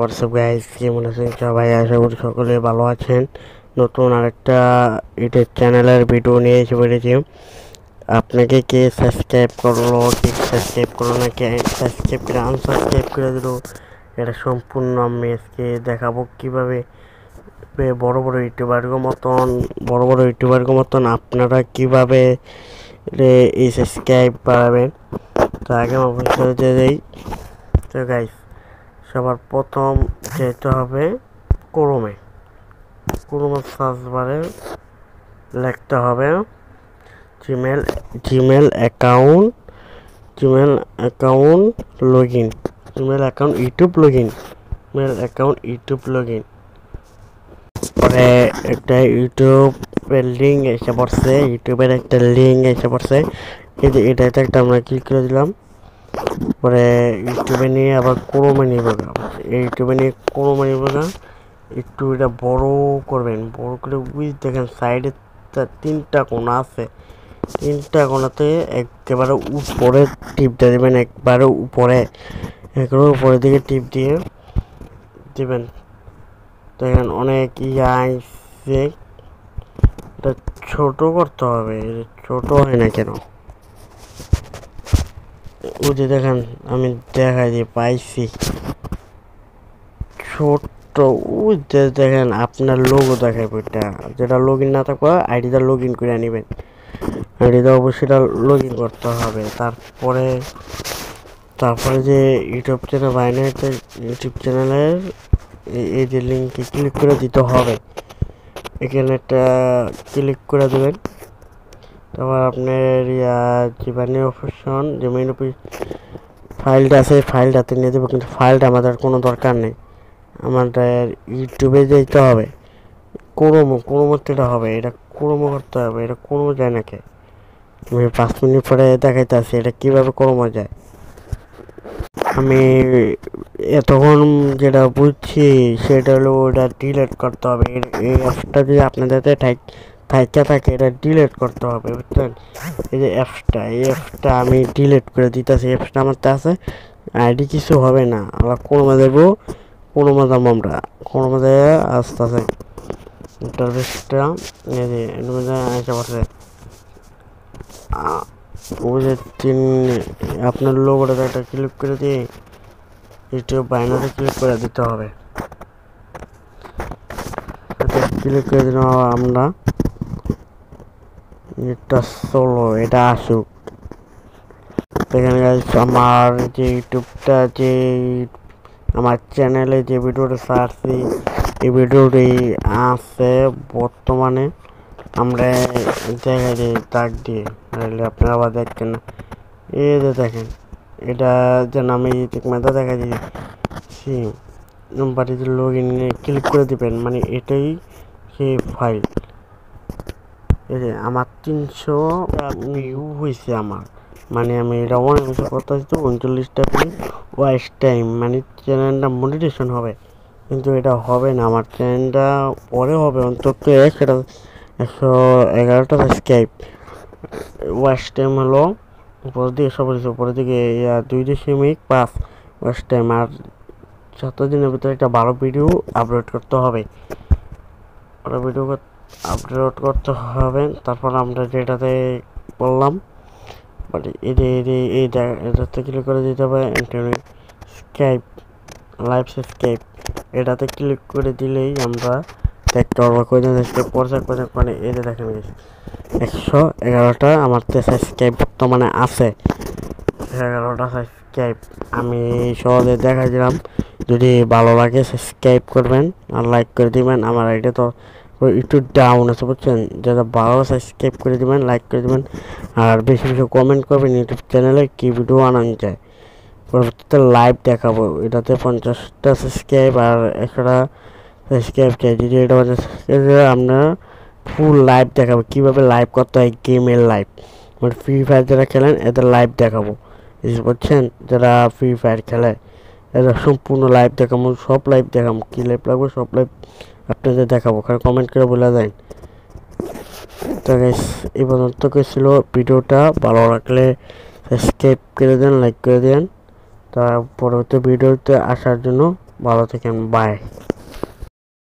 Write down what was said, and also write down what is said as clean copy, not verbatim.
WhatsApp guys, কেমন আছেন সবাই? আশা করি সকলে ভালো আছেন। নতুন আরেকটা ইউটিউব চ্যানেলের ভিডিও নিয়ে এসে পড়েছি। আপনাকে কে সাবস্ক্রাইব করলো, কে সাবস্ক্রাইব করলো না, কে সাবস্ক্রাইব করে আনসাবস্ক্রাইব করে দিল, এটা সম্পূর্ণ আমি আজকে দেখাবো কীভাবে বড় বড় ইউটিউবারের মতন আপনারা কীভাবে এই সাবস্ক্রাইব বাড়াবেন। তো আগে আমার পরিচয় দিয়ে দেই। তো গাইস, সবার প্রথম যেতে হবে ক্রোমে সার্চ বারে লিখতে হবে Gmail account log in, YouTube log in. পরে একটা ইউটিউবের লিঙ্ক এসে পড়ছে, এই যে এটাতে একটা আমরা ক্লিক করে দিলাম। পরে ইউটিউবে নিয়ে আবার ক্রোমে নিব না, একটু এটা বড় করবেন, বড় করে দেখেন সাইডে তিনটা কোণা আছে, তিনটা কোণাতে একেবারে উপরে টিপ দিয়ে দেবেন, একবারে উপরে দিকে টিপ দিয়ে দেবেন। দেখেন অনেক আইসে, এটা ছোট করতে হবে, ছোট হয় না কেন? ওই যে দেখেন আমি দেখাই দিয়ে পাইছি ছোট্ট, ওই যে দেখেন আপনার লোগো দেখাবে, ওইটা যেটা লগ ইন না থাকবে আইডিটা লগ ইন করে নেবেন, আইডিটা অবশ্যই লগ ইন করতে হবে। তারপরে যে ইউটিউব চ্যানেল বাইনারিতে ইউটিউব চ্যানেলের এই যে লিঙ্কে ক্লিক করে দিতে হবে, এখানে একটা ক্লিক করে দেবেন। তারপর আপনার জীবাণী অপশন, যে মেইন ফাইলটা আছে ফাইলটাতে নিয়ে দেবো, কিন্তু ফাইলটা আমাদের কোনো দরকার নেই, আমাদের ইউটিউবে যেতে হবে। ক্রোমোতে হবে, এটা ক্রোমো করতে হবে, এটা ক্রোমো যায় নাকি? আমি 5 মিনিট পরে দেখাইতে আসি এটা কীভাবে ক্রোমো যায়। আমি এতক্ষণ যেটা বুঝছি সেটা হলো ওটা ডিলিট করতে হবে। এই অ্যাপসটা যদি আপনাদের থাইকা থাকে এটা ডিলিট করতে হবে, বুঝছেন? এই যে অ্যাপসটা আমি ডিলিট করে দিতেছি, অ্যাপসটা আমার আছে, আইডি কিছু হবে না, আমরা ক্রোমে দেবো, আমরা ক্রোমে আস্তে আস্তে ইন্টারফেসটা এই যে এর মধ্যে আসা পড়ছে। ওই যে আপনার লোগোটা একটা ক্লিক করে দিয়ে ইউটিউব বাইনারে ক্লিক করে দিতে হবে, ক্লিক করে দিলাম আমরা। এটা আসুক। এখানে আমার যে ইউটিউবটা, যে আমার চ্যানেলে যে ভিডিওটা ছাড়ছি এই ভিডিওটি আছে বর্তমানে, আমরা দেখা দিই দাগ দিয়ে, আপনারা আবার দেখেন না, এই যে দেখেন এটা যেন আমি দেখা দিয়েছি বাড়িতে লগ ইনে ক্লিক করে দিবেন, মানে এটাই সেই ফাইল। এই যে আমার 300 ভিউ হয়েছে আমার, মানে আমি এটা অনেক কথা হচ্ছে 39টা ওয়াচ টাইম, মানে চ্যানেলটা মনিটেশন হবে, কিন্তু এটা হবে না, আমার চ্যানেলটা পরে হবে অন্তত 111টা সাবস্ক্রাইব। ওয়াচ টাইম হলো উপরের দিকে 2.5 ওয়াচ টাইম, আর 7 দিনের ভিতরে একটা ভালো ভিডিও আপলোড করতে হবে, তারপর আমরা যেটাতে বললাম এটাতে ক্লিক করে দিতে হবে লাইভ সাবস্ক্রাইব, এটাতে ক্লিক করে দিলেই আমরা দেখতে পারবো মানে এই যে দেখেন 111টা আমার সাবস্ক্রাইব বর্তমানে আছে, 11টা সাবস্ক্রাইব আমি সহজে দেখা দিলাম। যদি ভালো লাগে সাবস্ক্রাইব করবেন আর লাইক করে দিবেন। আমার আইডিয়া তো একটু ডাউন আছে, বুঝছেন? যারা ভালো সাবস্ক্রাইব করে দিবেন, লাইক করে দিবেন, আর বেশি বেশি কমেন্ট করবেন ইউটিউব চ্যানেলে কি ভিডিও আনানো যায়। পরবর্তীতে লাইভ দেখাবো, এটাতে 50টা সাবস্ক্রাইব আর 100টা সাবস্ক্রাইব চাই। যদি এটা আপনার ফুল লাইভ দেখাবো, কীভাবে লাইভ করতে হয়, গেমের লাইভ, মানে ফ্রি ফায়ার যারা খেলেন এদের লাইভ দেখাবো, বুঝছেন? যারা ফ্রি ফায়ার খেলে এদের সম্পূর্ণ লাইভ দেখাবো, সব লাইভ দেখাবো, কী লাইভ লাগবে সব লাইভ আপনাদের দেখাবো, কারণ কমেন্ট করে বলে দেন। তো গাইস, এই পর্যন্ত ছিল ভিডিওটা, ভালো লাগলে সাবস্ক্রাইব করে দেন, লাইক করে দেন, তার পরবর্তী ভিডিওতে আসার জন্য ভালো থাকেন, বাই।